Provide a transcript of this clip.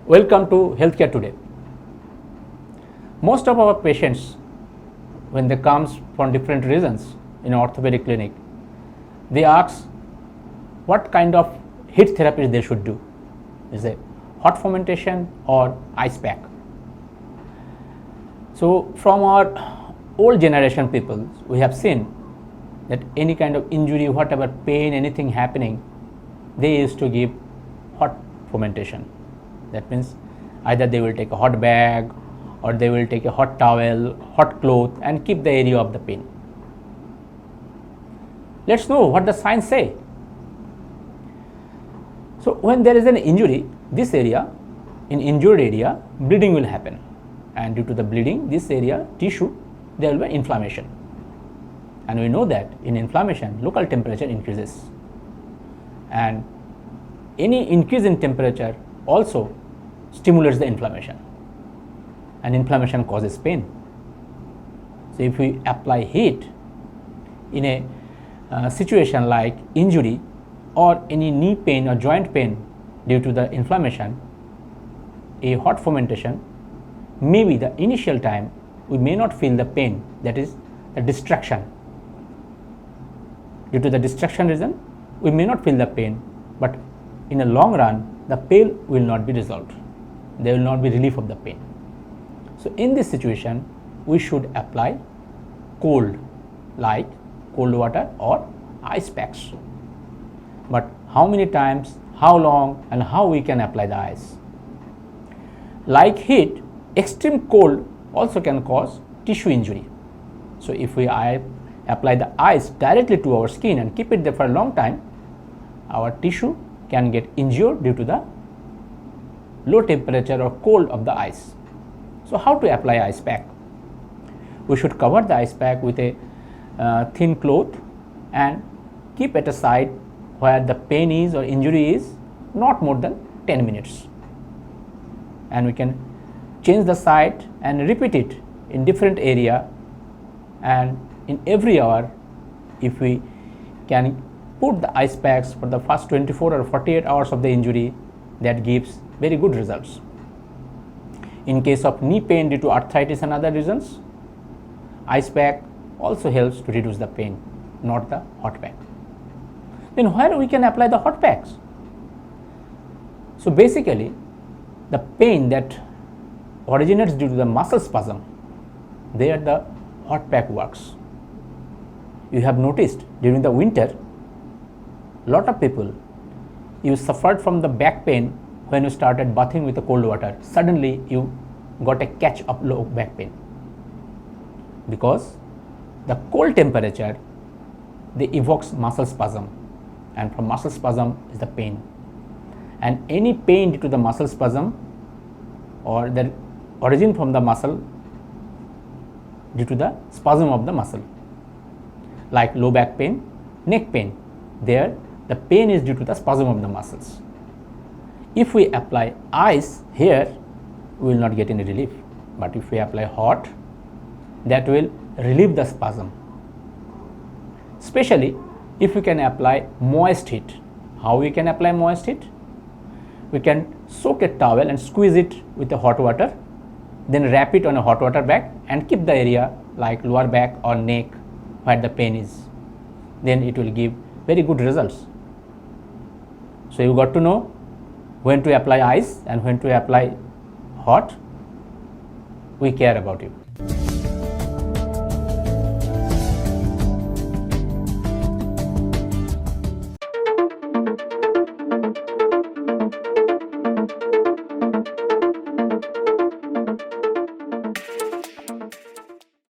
Welcome to Healthcare Today. Most of our patients, when they comes from different reasons in orthopedic clinic, they ask what kind of heat therapy they should do. Is it hot fomentation or ice pack? So from our old generation people, we have seen that any kind of injury, whatever pain, anything happening, they used to give hot fomentation. That means either they will take a hot bag or they will take a hot towel, hot cloth and keep the area of the pain. Let's know what the science say. So when there is an injury, this area, in injured area, bleeding will happen, and due to the bleeding, this area, tissue, there will be inflammation. And we know that in inflammation, local temperature increases, and any increase in temperature also stimulates the inflammation, and inflammation causes pain. So if we apply heat in a situation like injury or any knee pain or joint pain due to the inflammation, a hot fomentation, maybe the initial time we may not feel the pain, that is the distraction. Due to the distraction reason, we may not feel the pain, but in a long run, the pain will not be resolved. There will not be relief of the pain. So in this situation, we should apply cold, like cold water or ice packs. But how many times, how long, and how we can apply the ice? Like heat, extreme cold also can cause tissue injury. So if we apply the ice directly to our skin and keep it there for a long time, our tissue can get injured due to the low temperature or cold of the ice. So how to apply ice pack? We should cover the ice pack with a thin cloth and keep it aside where the pain is or injury is, not more than 10 minutes. And we can change the site and repeat it in different area, and in every hour if we can put the ice packs for the first 24 or 48 hours of the injury, that gives very good results. In case of knee pain due to arthritis and other reasons, ice pack also helps to reduce the pain, not the hot pack. Then where we can apply the hot packs? So basically, the pain that originates due to the muscle spasm, there the hot pack works. You have noticed during the winter, lot of people, you suffered from the back pain when you started bathing with the cold water. Suddenly you got a catch of low back pain, because the cold temperature, they evokes muscle spasm, and from muscle spasm is the pain. And any pain due to the muscle spasm or the origin from the muscle due to the spasm of the muscle, like low back pain, neck pain, there the pain is due to the spasm of the muscles. If we apply ice here, we will not get any relief, but if we apply hot, that will relieve the spasm. Especially if we can apply moist heat. How we can apply moist heat? We can soak a towel and squeeze it with the hot water, then wrap it on a hot water bag and keep the area like lower back or neck where the pain is. Then it will give very good results. So you got to know when to apply ice and when to apply hot. We care about you.